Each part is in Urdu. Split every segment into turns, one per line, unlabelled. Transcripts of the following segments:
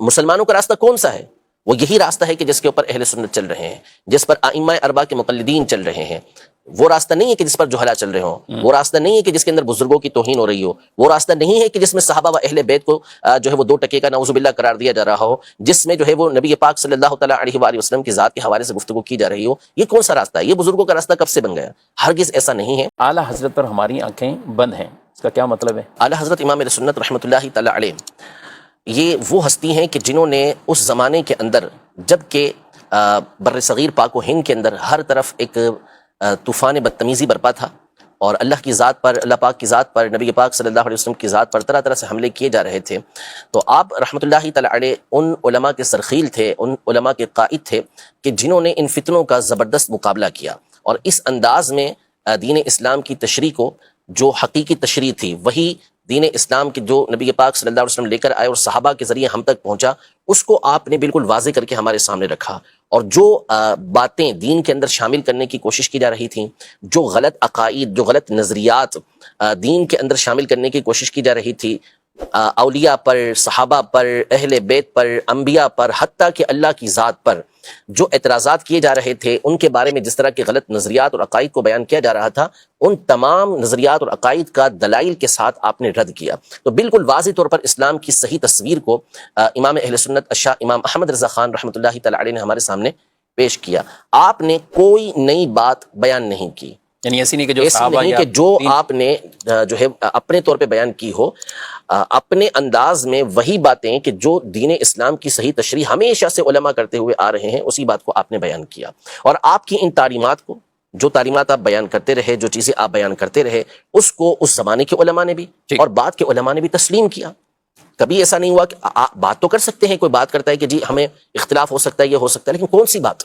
مسلمانوں کا راستہ کون سا ہے؟ وہ یہی راستہ ہے کہ جس کے اوپر اہل سنت چل رہے ہیں، جس پر ائمہ اربعہ کے مقلدین چل رہے ہیں۔ وہ راستہ نہیں ہے کہ جس پر جہلا چل رہے ہوں، وہ راستہ نہیں ہے کہ جس کے اندر بزرگوں کی توہین ہو رہی ہو، وہ راستہ نہیں ہے کہ جس میں صحابہ و اہل بیت کو جو ہے وہ 2 ٹکے کا نعوذ باللہ قرار دیا جا رہا ہو، جس میں جو ہے وہ نبی پاک صلی اللہ تعالیٰ علیہ وآلہ وسلم کی ذات کے حوالے سے گفتگو کی جا رہی ہو۔ یہ کون سا راستہ ہے؟ یہ بزرگوں کا راستہ کب سے بن گیا؟ ہرگز ایسا نہیں ہے۔
اعلیٰ حضرت پر ہماری آنکھیں بند ہیں، اس کا کیا مطلب ہے؟
اعلیٰ حضرت امام اہل سنت رحمۃ اللہ تعالیٰ علیہ یہ وہ ہستی ہیں کہ جنہوں نے اس زمانے کے اندر، جب کہ بر صغیر پاک و ہند کے اندر ہر طرف ایک طوفان بدتمیزی برپا تھا، اور اللہ کی ذات پر، اللہ پاک کی ذات پر، نبی پاک صلی اللہ علیہ وسلم کی ذات پر طرح طرح سے حملے کیے جا رہے تھے، تو آپ رحمۃ اللہ تعالیٰ علیہ ان علماء کے سرخیل تھے، ان علماء کے قائد تھے کہ جنہوں نے ان فتنوں کا زبردست مقابلہ کیا، اور اس انداز میں دین اسلام کی تشریح کو، جو حقیقی تشریح تھی، وہی دین اسلام کے جو نبی پاک صلی اللہ علیہ وسلم لے کر آئے اور صحابہ کے ذریعے ہم تک پہنچا، اس کو آپ نے بالکل واضح کر کے ہمارے سامنے رکھا، اور جو باتیں دین کے اندر شامل کرنے کی کوشش کی جا رہی تھیں، جو غلط عقائد، جو غلط نظریات دین کے اندر شامل کرنے کی کوشش کی جا رہی تھی، اولیاء پر، صحابہ پر، اہل بیت پر، انبیاء پر، حتیٰ کہ اللہ کی ذات پر جو اعتراضات کیے جا رہے تھے، ان کے بارے میں جس طرح کے غلط نظریات اور عقائد کو بیان کیا جا رہا تھا، ان تمام نظریات اور عقائد کا دلائل کے ساتھ آپ نے رد کیا۔ تو بالکل واضح طور پر اسلام کی صحیح تصویر کو امام اہل سنت الشاہ امام احمد رضا خان رحمۃ اللہ تعالیٰ علیہ نے ہمارے سامنے پیش کیا۔ آپ نے کوئی نئی بات بیان نہیں کی،
یعنی ایسی نہیں کہ جو
ایسی
صحابہ
نہیں
یا
کہ جو آپ نے جو ہے اپنے طور پہ بیان کی ہو، اپنے انداز میں وہی باتیں کہ جو دین اسلام کی صحیح تشریح ہمیشہ سے علماء کرتے ہوئے آ رہے ہیں، اسی بات کو آپ نے بیان کیا، اور آپ کی ان تعلیمات کو، جو تعلیمات آپ بیان کرتے رہے، جو چیزیں آپ بیان کرتے رہے، اس کو اس زمانے کے علماء نے بھی اور بعد کے علماء نے بھی تسلیم کیا۔ کبھی ایسا نہیں ہوا کہ بات تو کر سکتے ہیں، کوئی بات کرتا ہے کہ جی ہمیں اختلاف ہو سکتا ہے، یہ ہو سکتا ہے، لیکن کون سی بات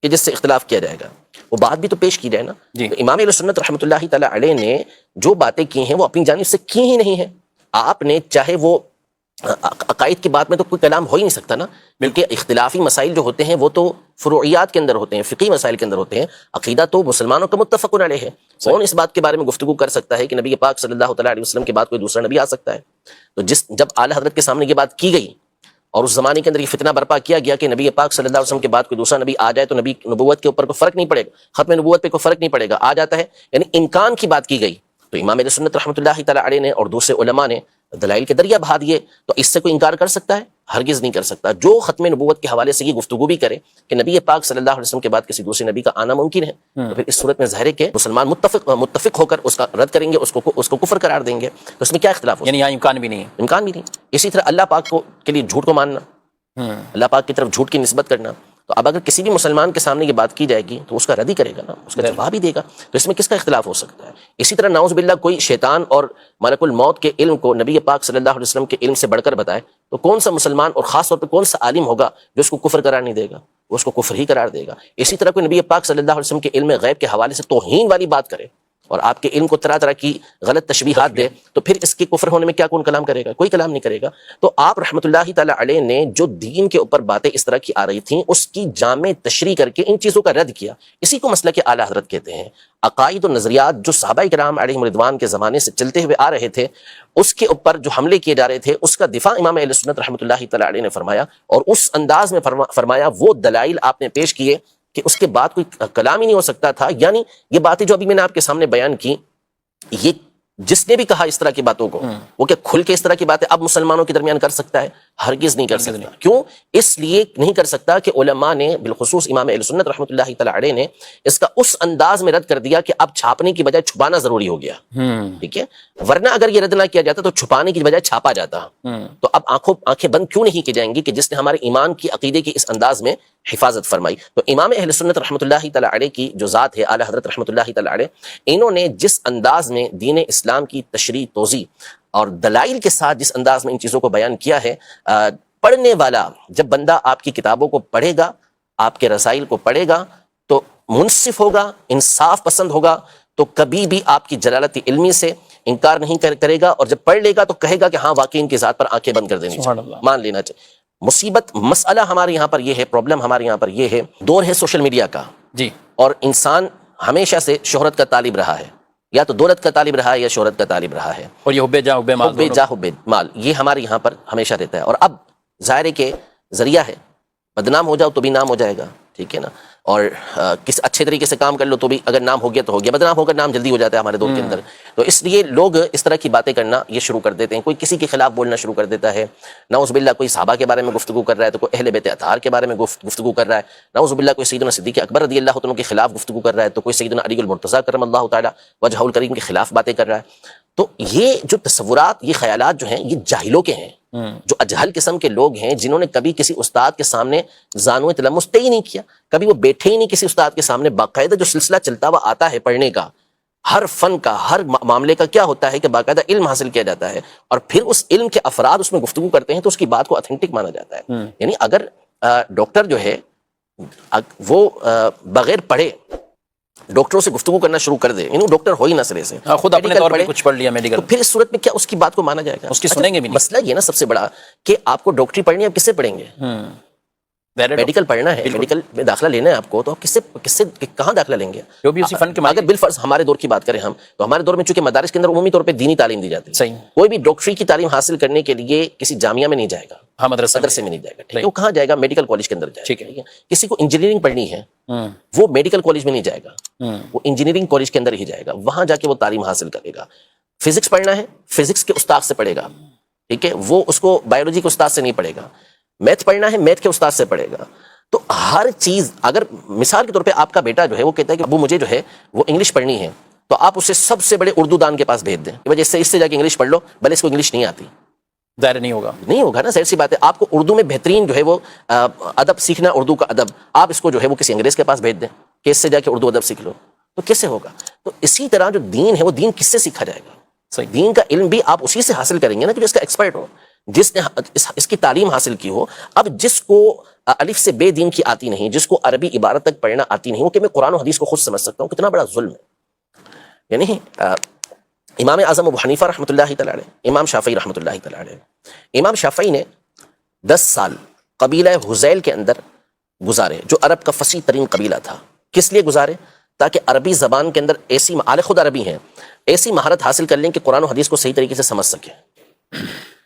کہ جس سے اختلاف کیا جائے گا؟ وہ بات بھی تو پیش کی جائے نا۔ تو امام اہل سنت رحمۃ اللہ تعالیٰ علیہ نے جو باتیں کی ہیں وہ اپنی جانب سے کی ہی نہیں ہیں۔ آپ نے چاہے وہ عقائد کی بات میں تو کوئی کلام ہو ہی نہیں سکتا نا، بلکہ اختلافی مسائل جو ہوتے ہیں وہ تو فروعیات کے اندر ہوتے ہیں، فقہی مسائل کے اندر ہوتے ہیں۔ عقیدہ تو مسلمانوں کا متفق علیہ ہے، کون اس بات کے بارے میں گفتگو کر سکتا ہے کہ نبی پاک صلی اللہ تعالیٰ علیہ وسلم کے بعد کوئی دوسرا نبی آ سکتا ہے؟ تو جب اعلیٰ حضرت کے سامنے یہ بات کی گئی اور اس زمانے کے اندر یہ فتنہ برپا کیا گیا کہ نبی پاک صلی اللہ علیہ وسلم کے بعد کوئی دوسرا نبی آ جائے تو نبی نبوت کے اوپر کوئی فرق نہیں پڑے گا، ختم نبوت پہ کوئی فرق نہیں پڑے گا، آ جاتا ہے، یعنی امکان کی بات کی گئی، تو امام اہل سنت رحمۃ اللہ تعالیٰ علیہ نے اور دوسرے علماء نے دلائل کے دریا بہا دیے، تو اس سے کوئی انکار کر سکتا ہے؟ ہرگز نہیں کر سکتا۔ جو ختم نبوت کے حوالے سے یہ گفتگو بھی کرے کہ نبی پاک صلی اللہ علیہ وسلم کے بعد کسی دوسرے نبی کا آنا ممکن ہے، تو پھر اس صورت میں ظاہر ہے کہ مسلمان متفق ہو کر اس کا رد کریں گے، اس کو کفر قرار دیں گے، تو اس میں کیا اختلاف ہو؟
یعنی یہاں امکان بھی نہیں ہے۔
امکان بھی نہیں۔ اسی طرح اللہ پاک کے لیے جھوٹ کو ماننا، اللہ پاک کی طرف جھوٹ کی نسبت کرنا، تو اب اگر کسی بھی مسلمان کے سامنے یہ بات کی جائے گی تو اس کا رد ہی کرے گا نا، اس کا جواب ہی دے گا، تو اس میں کس کا اختلاف ہو سکتا ہے؟ اسی طرح نعوذ باللہ کوئی شیطان اور ملک الموت کے علم کو نبی پاک صلی اللہ علیہ وسلم کے علم سے بڑھ کر بتائے، تو کون سا مسلمان اور خاص طور پہ کون سا عالم ہوگا جو اس کو کفر قرار نہیں دے گا؟ وہ اس کو کفر ہی قرار دے گا۔ اسی طرح کوئی نبی پاک صلی اللہ علیہ وسلم کے علم غیب کے حوالے سے توہین والی بات کرے اور آپ کے علم کو طرح طرح کی غلط تشبیہات دے، تو پھر اس کے کفر ہونے میں کیا کون کلام کرے گا؟ کوئی کلام نہیں کرے گا۔ تو آپ رحمۃ اللہ تعالیٰ علیہ نے جو دین کے اوپر باتیں اس طرح کی آ رہی تھیں، اس کی جامع تشریح کر کے ان چیزوں کا رد کیا۔ اسی کو مسلک اعلیٰ حضرت کہتے ہیں۔ عقائد و نظریات جو صحابہ کرام علیہم رضوان کے زمانے سے چلتے ہوئے آ رہے تھے، اس کے اوپر جو حملے کیے جا رہے تھے، اس کا دفاع امام اہل سنت رحمۃ اللہ تعالیٰ علیہ نے فرمایا، اور اس انداز میں فرمایا، وہ دلائل آپ نے پیش کیے کہ اس کے بعد کوئی کلام ہی نہیں ہو سکتا تھا۔ یعنی یہ باتیں جو ابھی میں نے آپ کے سامنے بیان کی، یہ جس نے بھی کہا اس طرح کی باتوں کو، وہ کہ کھل کے اس طرح کی باتیں اب مسلمانوں کے درمیان کر سکتا ہے؟ ہرگز نہیں کر سکتا۔ کیوں؟ اس لیے نہیں کر سکتا کہ علماء نے، بالخصوص امام اہل سنت رحمۃ اللہ تعالیٰ علیہ نے، اس کا اس انداز میں رد کر دیا کہ اب چھاپنے کی بجائے چھپانا ضروری ہو گیا۔ ٹھیک ہے، ورنہ اگر یہ رد نہ کیا جاتا تو چھپانے کی بجائے چھاپا جاتا۔ تو اب آنکھیں بند کیوں نہیں کی جائیں گی کہ جس نے ہمارے ایمان کی، عقیدے کی اس انداز میں حفاظت فرمائی؟ تو امام اہل سنت رحمۃ اللہ تعالیٰ علیہ کی جو ذات ہے، اعلیٰ حضرت رحمۃ اللہ تعالیٰ علیہ، انہوں نے جس انداز میں دین اسلام کی تشریح، توضیح اور دلائل کے ساتھ جس انداز میں ان چیزوں کو بیان کیا ہے، پڑھنے والا جب بندہ آپ کی کتابوں کو پڑھے گا، آپ کے رسائل کو پڑھے گا، تو منصف ہوگا، انصاف پسند ہوگا، تو کبھی بھی آپ کی جلالت علمی سے انکار نہیں کرے گا، اور جب پڑھ لے گا تو کہے گا کہ ہاں واقعی ان کی ذات پر آنکھیں بند کر دینی چاہیے، مان لینا چاہیے۔ مصیبت مسئلہ ہمارے یہاں پر یہ ہے، پرابلم ہمارے یہاں پر یہ ہے، دور ہے سوشل میڈیا کا،
جی،
اور انسان ہمیشہ سے شہرت کا طالب رہا ہے، یا تو دولت کا طالب رہا ہے یا شہرت کا طالب رہا ہے،
اور یہ حب جاہ حب مال،
حب جاہ حب مال، یہ ہمارے یہاں پر ہمیشہ رہتا ہے۔ اور اب ظاہر ہے کہ ذریعہ ہے، بدنام ہو جاؤ تو بھی نام ہو جائے گا، ٹھیک ہے نا، اور کس اچھے طریقے سے کام کر لو تو بھی اگر نام ہو گیا تو ہو گیا، بدنام ہو کر نام جلدی ہو جاتا ہے ہمارے دور کے اندر. تو اس لیے لوگ اس طرح کی باتیں کرنا یہ شروع کر دیتے ہیں. کوئی کسی کے خلاف بولنا شروع کر دیتا ہے، نعوذ باللہ کوئی صحابہ کے بارے میں گفتگو کر رہا ہے، تو کوئی اہل بیت اطہار کے بارے میں گفتگو کر رہا ہے، نعوذ باللہ کوئی سیدنا صدیق اکبر رضی اللہ عنہ کے خلاف گفتگو کر رہا ہے، تو کوئی سیدنا علی المرتضیٰ کرم اللہ تعالی وجہہ الکریم کے خلاف باتیں کر رہا ہے. تو یہ جو تصورات، یہ خیالات جو ہیں یہ جاہلوں کے ہیں، جو اجہل قسم کے لوگ ہیں، جنہوں نے کبھی کسی استاد کے سامنے زانو تلمس طے ہی نہیں کیا، کبھی وہ بیٹھے ہی نہیں کسی استاد کے سامنے. باقاعدہ جو سلسلہ چلتا ہوا آتا ہے پڑھنے کا، ہر فن کا، ہر معاملے کا کیا ہوتا ہے کہ باقاعدہ علم حاصل کیا جاتا ہے، اور پھر اس علم کے افراد اس میں گفتگو کرتے ہیں تو اس کی بات کو اتھینٹک مانا جاتا ہے. یعنی اگر ڈاکٹر جو ہے وہ بغیر پڑھے ڈاکٹروں سے گفتگو کرنا شروع کر دے، یعنی ڈاکٹر ہو ہی نہ سرے سے،
خود اپنے طور پہ کچھ پڑھ لیا میڈیکل،
تو پھر اس صورت میں کیا اس کی بات کو مانا جائے گا؟
اس کی سنیں گے بھی نہیں.
مسئلہ یہ نا سب سے بڑا کہ آپ کو ڈاکٹری پڑھنی ہے، آپ کس سے پڑھیں گے؟ میڈیکل پڑھنا ہے، میڈیکل میں داخلہ لینا ہے آپ کو، تو آپ کس سے کہاں داخلہ لیں گے؟
جو بھی اسی فن کے
اگر بالفرض ہمارے دور کی بات کریں ہم، تو ہمارے دور میں چونکہ مدارس کے اندر عمومی طور پہ دینی تعلیم دی جاتی ہے،
صحیح،
کوئی بھی ڈاکٹری کی تعلیم حاصل کرنے کے لیے کسی جامعہ میں نہیں جائے گا،
ہاں مدرسے
میں نہیں جائے گا، ٹھیک ہے، وہ کہاں جائے گا؟ میڈیکل کالج کے اندر جائے گا.
ٹھیک ہے.
کسی کو انجینئرنگ پڑھنی ہے وہ میڈیکل کالج میں نہیں جائے گا، وہ انجینئرنگ کالج کے اندر ہی جائے گا، وہاں جا کے وہ تعلیم حاصل کرے گا. فزکس پڑھنا ہے، فزکس کے استاد سے پڑھے گا، ٹھیک ہے، وہ اس کو بایولوجی کے استاد سے نہیں پڑھے گا. میتھ پڑھنا ہے، میتھ کے استاد سے پڑھے گا. تو ہر چیز، اگر مثال کے طور پہ آپ کا بیٹا جو ہے وہ کہتا ہے کہ ابو مجھے جو ہے وہ انگلش پڑھنی ہے، تو آپ اسے سب سے بڑے اردو دان کے پاس بھیج دیں کہ وجہ اس سے جا کے انگلش پڑھ لو، بھلے اس کو انگلش نہیں آتی.
ظاہر نہیں ہوگا
نا، ظاہر سی بات ہے. آپ کو اردو میں بہترین جو ہے وہ ادب سیکھنا، اردو کا ادب، آپ اس کو جو ہے وہ کسی انگریز کے پاس بھیج دیں کہ اس سے جا کے اردو ادب سیکھ لو، تو کس سے ہوگا؟ تو اسی طرح جو دین ہے وہ دین کس سے سیکھا جائے گا؟
صحیح.
دین کا علم بھی آپ اسی سے حاصل کریں گے نا جو اس کا ایکسپرٹ ہو، جس نے اس کی تعلیم حاصل کی ہو. اب جس کو الف سے بے دین کی آتی نہیں، جس کو عربی عبارت تک پڑھنا آتی نہیں، وہ کہ میں قرآن و حدیث کو خود سمجھ سکتا ہوں، کتنا بڑا ظلم ہے. یعنی امام اعظم ابو حنیفہ رحمۃ اللہ تعالی علیہ، امام شافعی رحمۃ اللہ تعالی علیہ، امام شافعی نے 10 سال قبیلہ حذیل کے اندر گزارے، جو عرب کا فصیح ترین قبیلہ تھا. کس لیے گزارے؟ تاکہ عربی زبان کے اندر ایسی خود عربی ہیں، ایسی مہارت حاصل کر لیں کہ قرآن و حدیث کو صحیح طریقے سے سمجھ سکیں،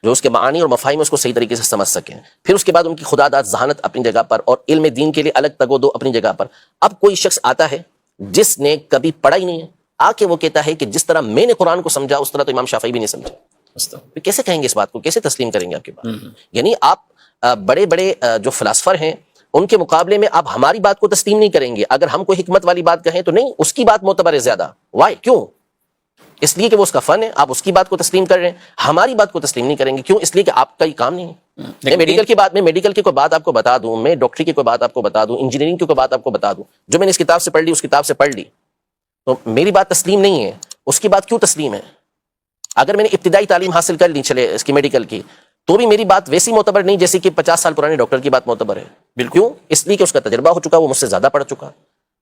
جو اس کے معانی اور مفاہیم اس کو صحیح طریقے سے سمجھ سکیں. پھر اس کے بعد ان کی خدا داد ذہانت اپنی جگہ پر، اور علم دین کے لیے الگ تگ و دو اپنی جگہ پر. اب کوئی شخص آتا ہے جس نے کبھی پڑھا ہی نہیں ہے، آ کے وہ کہتا ہے کہ جس طرح میں نے قرآن کو سمجھا اس طرح تو امام شافعی بھی نہیں سمجھا. پھر کیسے کہیں گے اس بات کو؟ کیسے تسلیم کریں گے آپ کی بات؟ یعنی آپ بڑے بڑے جو فلاسفر ہیں ان کے مقابلے میں آپ ہماری بات کو تسلیم نہیں کریں گے. اگر ہم کوئی حکمت والی بات کہیں تو نہیں، اس کی بات معتبر ہے زیادہ. وائی؟ کیوں؟ اس لیے کہ وہ اس کا فن ہے، آپ اس کی بات کو تسلیم کر رہے ہیں، ہماری بات کو تسلیم نہیں کریں گے. کیوں؟ اس لیے کہ آپ کا یہ کام نہیں ہے. میں میڈیکل کی بات، میں میڈیکل کی کوئی بات آپ کو بتا دوں، میں ڈاکٹری کی کوئی بات آپ کو بتا دوں، انجینئرنگ کی کوئی بات آپ کو بتا دوں، جو میں نے اس کتاب سے پڑھ لی، اس کتاب سے پڑھ لی، تو میری بات تسلیم نہیں ہے. اس کی بات کیوں تسلیم ہے؟ اگر میں نے ابتدائی تعلیم حاصل کر لی چلے اس کی میڈیکل کی، تو بھی میری بات ویسی معتبر نہیں جیسے کہ 50 سال پرانے ڈاکٹر کی بات معتبر ہے. کیوں؟ اس لیے کہ اس کا تجربہ ہو چکا، وہ مجھ سے زیادہ پڑھ چکا.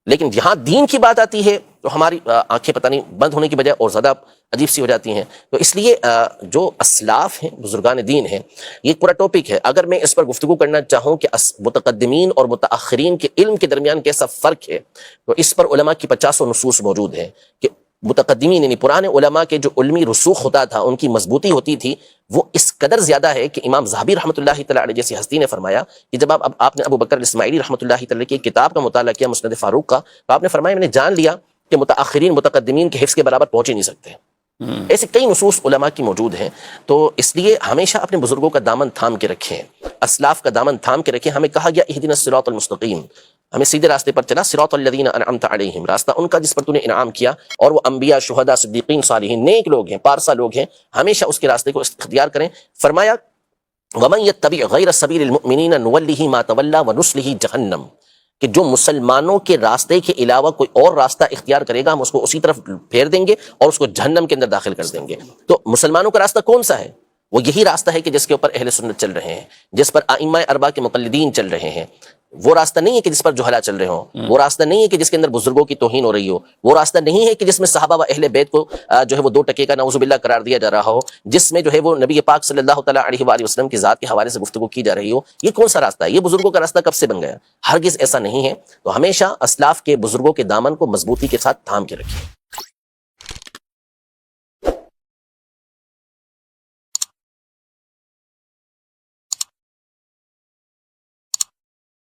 لیکن جہاں دین کی بات آتی ہے تو ہماری آنکھیں پتہ نہیں بند ہونے کی بجائے اور زیادہ عجیب سی ہو جاتی ہیں. تو اس لیے جو اسلاف ہیں، بزرگان دین ہیں، یہ پورا ٹاپک ہے. اگر میں اس پر گفتگو کرنا چاہوں کہ متقدمین اور متاخرین کے علم کے درمیان کیسا فرق ہے، تو اس پر علماء کی 50 نصوص موجود ہیں کہ متقدمین یعنی پرانے علماء کے جو علمی رسوخ ہوتا تھا، ان کی مضبوطی ہوتی تھی، وہ اس قدر زیادہ ہے کہ امام ذہبی رحمۃ اللہ تعالی علیہ جیسی ہستی نے فرمایا کہ جب آپ نے ابو بکر الاسماعیلی رحمۃ اللہ تعالی کی کتاب کا مطالعہ کیا، مسند فاروق کا، تو آپ نے فرمایا میں نے جان لیا کہ متاخرین متقدمین کے حفظ کے برابر پہنچ ہی نہیں سکتے. ایسے کئی نصوص علماء کی موجود ہیں. تو اس لیے ہمیشہ اپنے بزرگوں کا دامن تھام کے رکھیں، اسلاف کا دامن تھام کے رکھیں. ہمیں کہا گیا اہدنا الصراط المستقیم، ہمیں سیدھے راستے پر چلا. صراط الذین انعمت علیہم، راستہ ان کا جس پر تو نے انعام کیا، اور وہ انبیاء، شہداء، صدیقین، صالحین، نیک لوگ ہیں، پارسا لوگ ہیں. ہمیشہ اس کے راستے کو اختیار کریں. فرمایا ومن یتبع غیر سبیل المؤمنین نولہ ما تولی ونصلہ جہنم، کہ جو مسلمانوں کے راستے کے علاوہ کوئی اور راستہ اختیار کرے گا، ہم اس کو اسی طرف پھیر دیں گے اور اس کو جہنم کے اندر داخل کر دیں گے. تو مسلمانوں کا راستہ کون سا ہے؟ وہ یہی راستہ ہے کہ جس کے اوپر اہل سنت چل رہے ہیں، جس پر ائمہ اربعہ کے مقلدین چل رہے ہیں. وہ راستہ نہیں ہے کہ جس پر جہلا چل رہے ہوں، وہ راستہ نہیں ہے کہ جس کے اندر بزرگوں کی توہین ہو رہی ہو، وہ راستہ نہیں ہے کہ جس میں صحابہ و اہل بیت کو جو ہے وہ 2 ٹکے کا نعوذ باللہ قرار دیا جا رہا ہو، جس میں جو ہے وہ نبی پاک صلی اللہ تعالیٰ علیہ وآلہ وسلم کی ذات کے حوالے سے گفتگو کی جا رہی ہو. یہ کون سا راستہ ہے؟ یہ بزرگوں کا راستہ کب سے بن گیا؟ ہرگز ایسا نہیں ہے. تو ہمیشہ اسلاف کے بزرگوں کے دامن کو مضبوطی کے ساتھ تھام کے رکھیں.